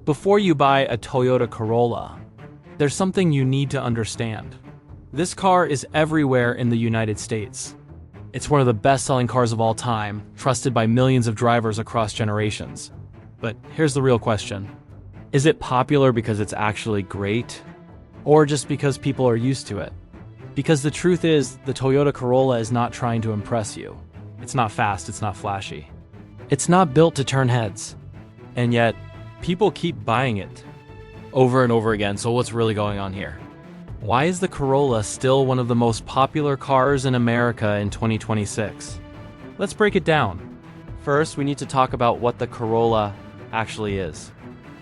Before you buy a Toyota Corolla, there's something you need to understand. This car is everywhere in the United States. It's one of the best-selling cars of all time, trusted by millions of drivers across generations. But here's the real question. Is it popular because it's actually great? Or just because people are used to it? Because the truth is, the Toyota Corolla is not trying to impress you. It's not fast, it's not flashy. It's not built to turn heads. And yet, people keep buying it over and over again. So what's really going on here? Why is the Corolla still one of the most popular cars in America in 2026? Let's break it down. First, we need to talk about what the Corolla actually is.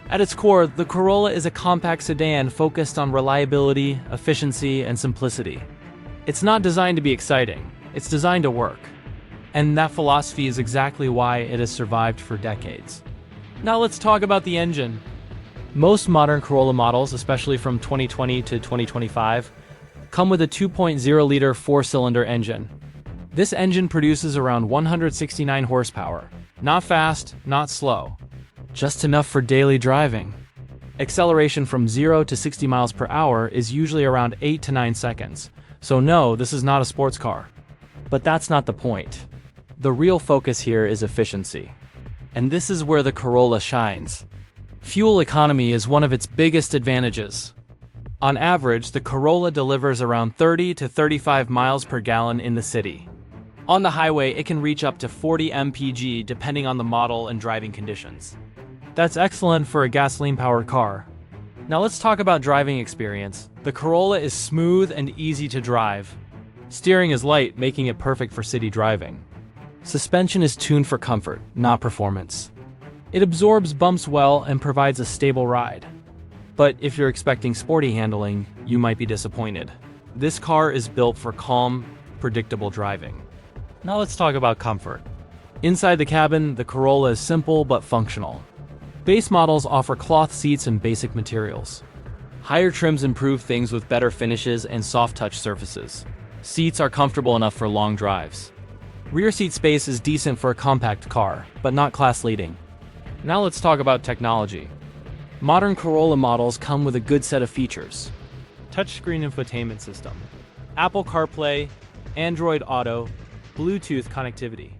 At its core, the Corolla is a compact sedan focused on reliability, efficiency, and simplicity. It's not designed to be exciting, it's designed to work. And that philosophy is exactly why it has survived for decades. Now let's talk about the engine. Most modern Corolla models, especially from 2020 to 2025, come with a 2.0-liter four-cylinder engine. This engine produces around 169 horsepower. Not fast, not slow. Just enough for daily driving. Acceleration from 0 to 60 miles per hour is usually around 8 to 9 seconds. So no, this is not a sports car. But that's not the point. The real focus here is efficiency. And this is where the Corolla shines. Fuel economy is one of its biggest advantages. On average, the Corolla delivers around 30 to 35 miles per gallon in the city. On the highway, it can reach up to 40 mpg depending on the model and driving conditions. That's excellent for a gasoline-powered car. Now let's talk about driving experience. The Corolla is smooth and easy to drive. Steering is light, making it perfect for city driving. Suspension is tuned for comfort, not performance. It absorbs bumps well and provides a stable ride. But if you're expecting sporty handling, you might be disappointed. This car is built for calm, predictable driving. Now let's talk about comfort. Inside the cabin, the Corolla is simple but functional. Base models offer cloth seats and basic materials. Higher trims improve things with better finishes and soft-touch surfaces. Seats are comfortable enough for long drives. Rear seat space is decent for a compact car, but not class-leading. Now let's talk about technology. Modern Corolla models come with a good set of features. Touchscreen infotainment system, Apple CarPlay, Android Auto, Bluetooth connectivity.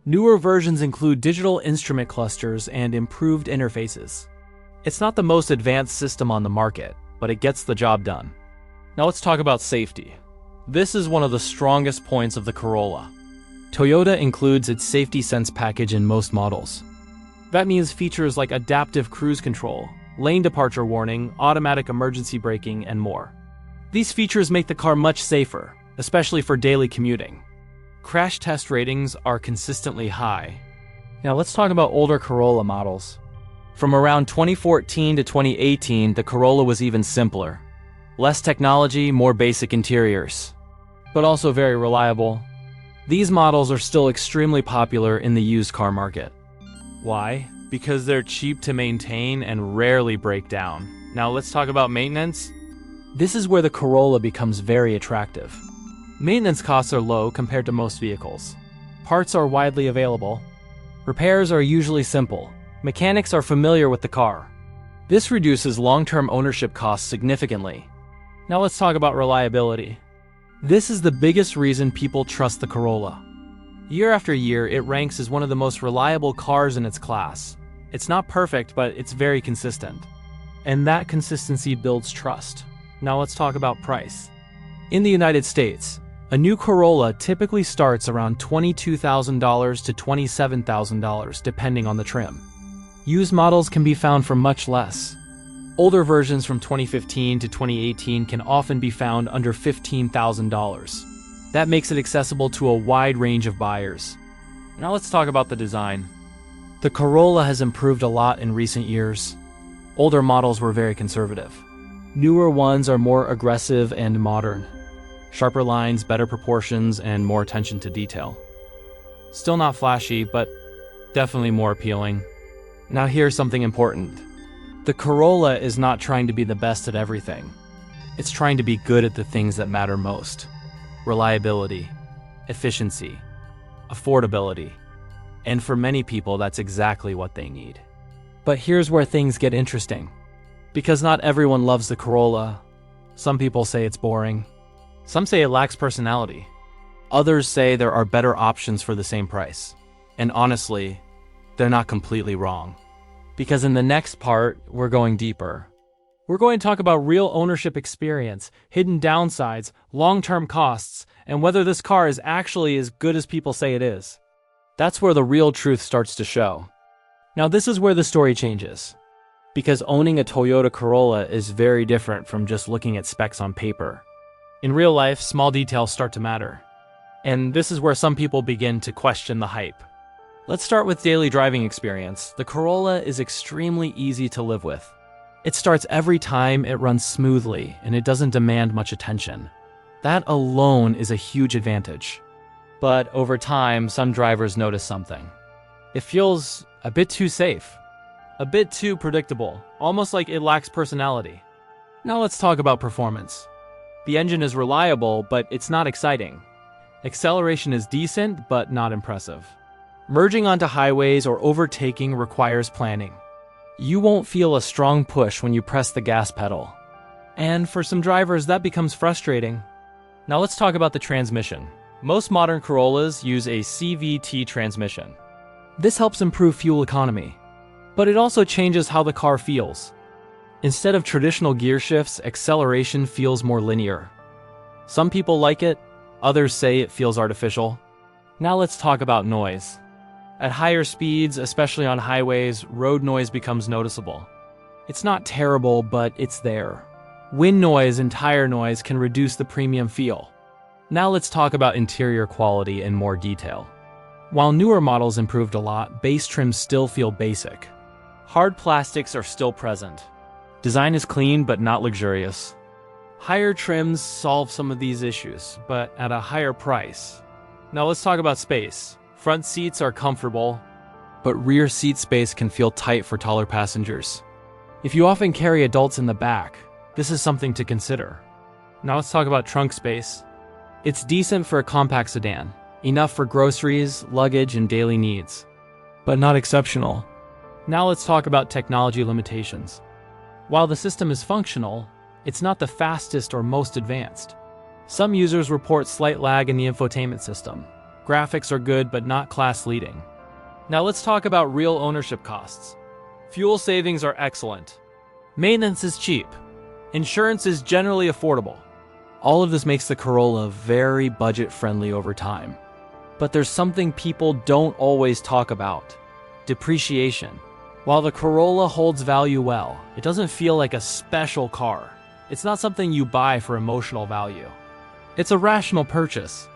Newer versions include digital instrument clusters and improved interfaces. It's not the most advanced system on the market, but it gets the job done. Now let's talk about safety. This is one of the strongest points of the Corolla. Toyota includes its Safety Sense package in most models. That means features like adaptive cruise control, lane departure warning, automatic emergency braking, and more. These features make the car much safer, especially for daily commuting. Crash test ratings are consistently high. Now let's talk about older Corolla models. From around 2014 to 2018, the Corolla was even simpler. Less technology, more basic interiors. But also very reliable. These models are still extremely popular in the used car market. Why? Because they're cheap to maintain and rarely break down. Now let's talk about maintenance. This is where the Corolla becomes very attractive. Maintenance costs are low compared to most vehicles. Parts are widely available. Repairs are usually simple. Mechanics are familiar with the car. This reduces long-term ownership costs significantly. Now let's talk about reliability. This is the biggest reason people trust the Corolla. Year after year, it ranks as one of the most reliable cars in its class. It's not perfect, but it's very consistent. And that consistency builds trust. Now let's talk about price. In the United States, a new Corolla typically starts around $22,000 to $27,000 depending on the trim. Used models can be found for much less. Older versions from 2015 to 2018 can often be found under $15,000. That makes it accessible to a wide range of buyers. Now let's talk about the design. The Corolla has improved a lot in recent years. Older models were very conservative. Newer ones are more aggressive and modern. Sharper lines, better proportions, and more attention to detail. Still not flashy, but definitely more appealing. Now here's something important. The Corolla is not trying to be the best at everything. It's trying to be good at the things that matter most. Reliability, efficiency, affordability. And for many people, that's exactly what they need. But here's where things get interesting. Because not everyone loves the Corolla. Some people say it's boring. Some say it lacks personality. Others say there are better options for the same price. And honestly, they're not completely wrong. Because in the next part, we're going deeper. We're going to talk about real ownership experience, hidden downsides, long-term costs, and whether this car is actually as good as people say it is. That's where the real truth starts to show. Now this is where the story changes. Because owning a Toyota Corolla is very different from just looking at specs on paper. In real life, small details start to matter. And this is where some people begin to question the hype. Let's start with daily driving experience. The Corolla is extremely easy to live with. It starts every time, it runs smoothly, and it doesn't demand much attention. That alone is a huge advantage. But over time, some drivers notice something. It feels a bit too safe. A bit too predictable, almost like it lacks personality. Now let's talk about performance. The engine is reliable, but it's not exciting. Acceleration is decent, but not impressive. Merging onto highways or overtaking requires planning. You won't feel a strong push when you press the gas pedal. And for some drivers, that becomes frustrating. Now let's talk about the transmission. Most modern Corollas use a CVT transmission. This helps improve fuel economy. But it also changes how the car feels. Instead of traditional gear shifts, acceleration feels more linear. Some people like it, others say it feels artificial. Now let's talk about noise. At higher speeds, especially on highways, road noise becomes noticeable. It's not terrible, but it's there. Wind noise and tire noise can reduce the premium feel. Now let's talk about interior quality in more detail. While newer models improved a lot, base trims still feel basic. Hard plastics are still present. Design is clean but not luxurious. Higher trims solve some of these issues, but at a higher price. Now let's talk about space. Front seats are comfortable, but rear seat space can feel tight for taller passengers. If you often carry adults in the back, this is something to consider. Now let's talk about trunk space. It's decent for a compact sedan, enough for groceries, luggage, and daily needs, but not exceptional. Now let's talk about technology limitations. While the system is functional, it's not the fastest or most advanced. Some users report slight lag in the infotainment system. Graphics are good, but not class-leading. Now let's talk about real ownership costs. Fuel savings are excellent. Maintenance is cheap. Insurance is generally affordable. All of this makes the Corolla very budget-friendly over time. But there's something people don't always talk about: depreciation. While the Corolla holds value well, it doesn't feel like a special car. It's not something you buy for emotional value. It's a rational purchase.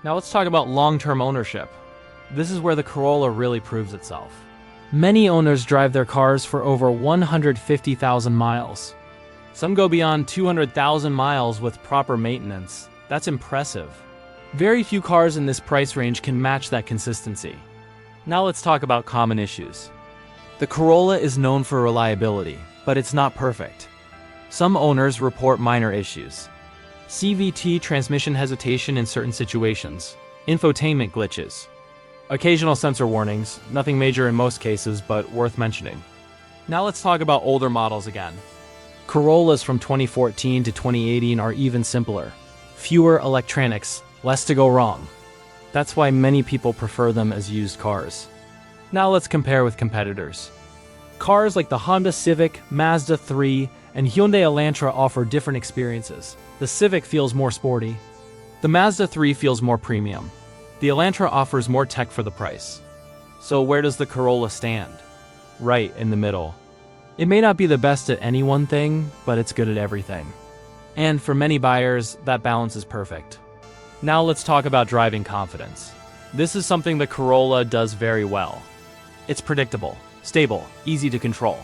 Now let's talk about long-term ownership. This is where the Corolla really proves itself. Many owners drive their cars for over 150,000 miles. Some go beyond 200,000 miles with proper maintenance. That's impressive. Very few cars in this price range can match that consistency. Now let's talk about common issues. The Corolla is known for reliability, but it's not perfect. Some owners report minor issues. CVT transmission hesitation in certain situations, infotainment glitches, occasional sensor warnings, nothing major in most cases, but worth mentioning. Now let's talk about older models again. Corollas from 2014 to 2018 are even simpler. Fewer electronics, less to go wrong. That's why many people prefer them as used cars. Now let's compare with competitors. Cars like the Honda Civic, Mazda 3, and Hyundai Elantra offer different experiences. The Civic feels more sporty. The Mazda 3 feels more premium. The Elantra offers more tech for the price. So where does the Corolla stand? Right in the middle. It may not be the best at any one thing, but it's good at everything. And for many buyers, that balance is perfect. Now let's talk about driving confidence. This is something the Corolla does very well. It's predictable, stable, easy to control.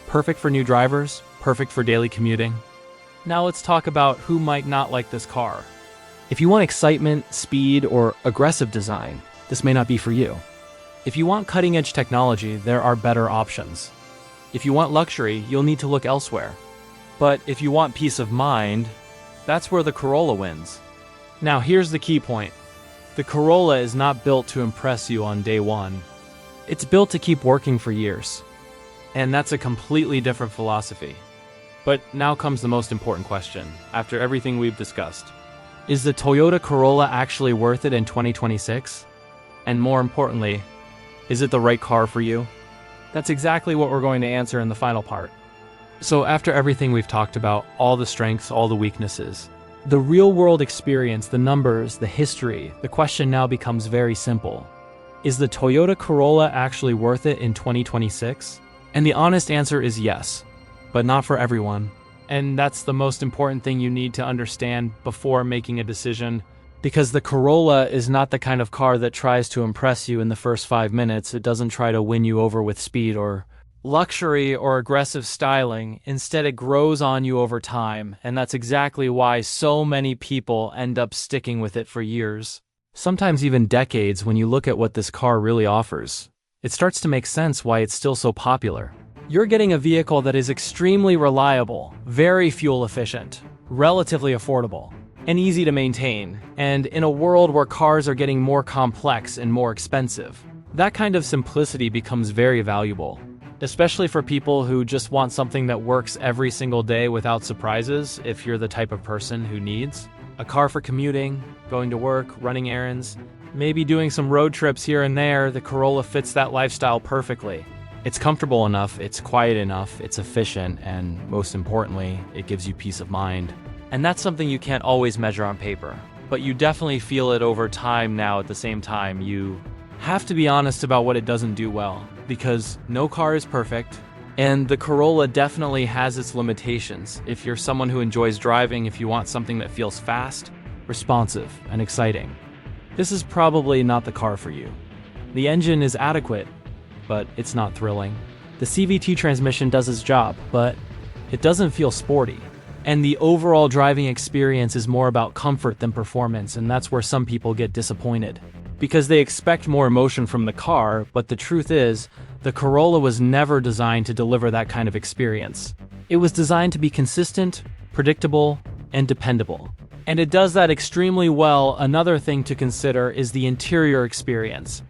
Perfect for new drivers, perfect for daily commuting. Now let's talk about who might not like this car. If you want excitement, speed, or aggressive design, this may not be for you. If you want cutting-edge technology, there are better options. If you want luxury, you'll need to look elsewhere. But if you want peace of mind, that's where the Corolla wins. Now here's the key point. The Corolla is not built to impress you on day one. It's built to keep working for years. And that's a completely different philosophy. But now comes the most important question, after everything we've discussed. Is the Toyota Corolla actually worth it in 2026? And more importantly, is it the right car for you? That's exactly what we're going to answer in the final part. So after everything we've talked about, all the strengths, all the weaknesses, the real-world experience, the numbers, the history, the question now becomes very simple. Is the Toyota Corolla actually worth it in 2026? And the honest answer is yes, but not for everyone. And that's the most important thing you need to understand before making a decision, because the Corolla is not the kind of car that tries to impress you in the first 5 minutes. It doesn't try to win you over with speed or luxury or aggressive styling. Instead, it grows on you over time, and that's exactly why so many people end up sticking with it for years, sometimes even decades. When you look at what this car really offers, it starts to make sense why it's still so popular. You're getting a vehicle that is extremely reliable, very fuel efficient, relatively affordable, and easy to maintain. And in a world where cars are getting more complex and more expensive, that kind of simplicity becomes very valuable, especially for people who just want something that works every single day without surprises. If you're the type of person who needs a car for commuting, going to work, running errands, maybe doing some road trips here and there, the Corolla fits that lifestyle perfectly. It's comfortable enough, it's quiet enough, it's efficient, and most importantly, it gives you peace of mind. And that's something you can't always measure on paper, but you definitely feel it over time now. At the same time, you have to be honest about what it doesn't do well, because no car is perfect, and the Corolla definitely has its limitations. If you're someone who enjoys driving, if you want something that feels fast, responsive, and exciting, this is probably not the car for you. The engine is adequate, but it's not thrilling. The CVT transmission does its job, but it doesn't feel sporty. And the overall driving experience is more about comfort than performance, and that's where some people get disappointed, because they expect more emotion from the car. But the truth is, the Corolla was never designed to deliver that kind of experience. It was designed to be consistent, predictable, and dependable. And it does that extremely well. Another thing to consider is the interior experience,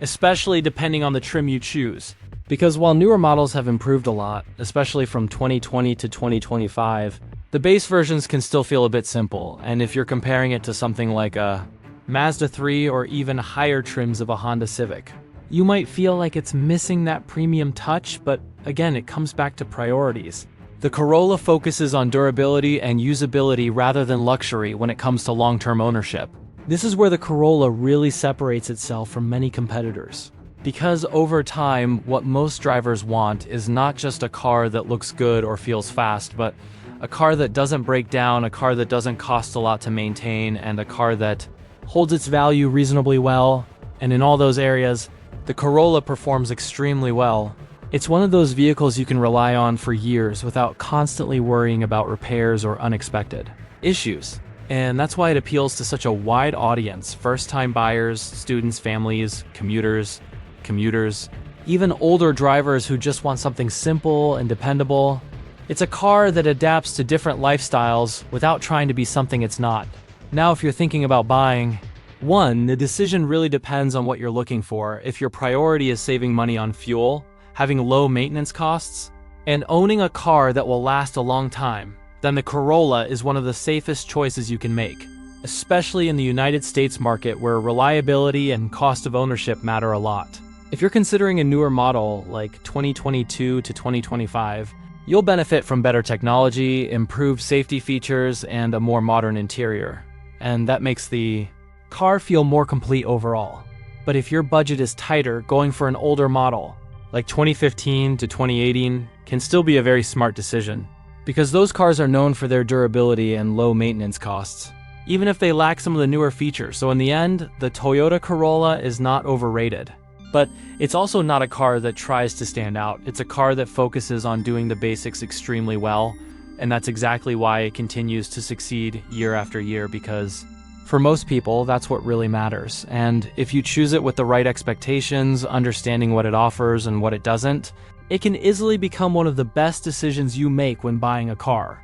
especially depending on the trim you choose. Because while newer models have improved a lot, especially from 2020 to 2025, the base versions can still feel a bit simple. And if you're comparing it to something like a Mazda 3 or even higher trims of a Honda Civic, you might feel like it's missing that premium touch. But again, it comes back to priorities. The Corolla focuses on durability and usability rather than luxury when it comes to long-term ownership. This is where the Corolla really separates itself from many competitors. Because over time, what most drivers want is not just a car that looks good or feels fast, but a car that doesn't break down, a car that doesn't cost a lot to maintain, and a car that holds its value reasonably well. And in all those areas, the Corolla performs extremely well. It's one of those vehicles you can rely on for years without constantly worrying about repairs or unexpected issues. And that's why it appeals to such a wide audience: first-time buyers, students, families, commuters, even older drivers who just want something simple and dependable. It's a car that adapts to different lifestyles without trying to be something it's not. Now, if you're thinking about buying one, the decision really depends on what you're looking for. If your priority is saving money on fuel, having low maintenance costs, and owning a car that will last a long time, then the Corolla is one of the safest choices you can make, especially in the United States market where reliability and cost of ownership matter a lot. If you're considering a newer model like 2022 to 2025, you'll benefit from better technology, improved safety features, and a more modern interior. And that makes the car feel more complete overall. But if your budget is tighter, going for an older model like 2015 to 2018 can still be a very smart decision, because those cars are known for their durability and low maintenance costs, even if they lack some of the newer features. So in the end, the Toyota Corolla is not overrated. But it's also not a car that tries to stand out. It's a car that focuses on doing the basics extremely well, and that's exactly why it continues to succeed year after year, because for most people, that's what really matters. And if you choose it with the right expectations, understanding what it offers and what it doesn't, it can easily become one of the best decisions you make when buying a car.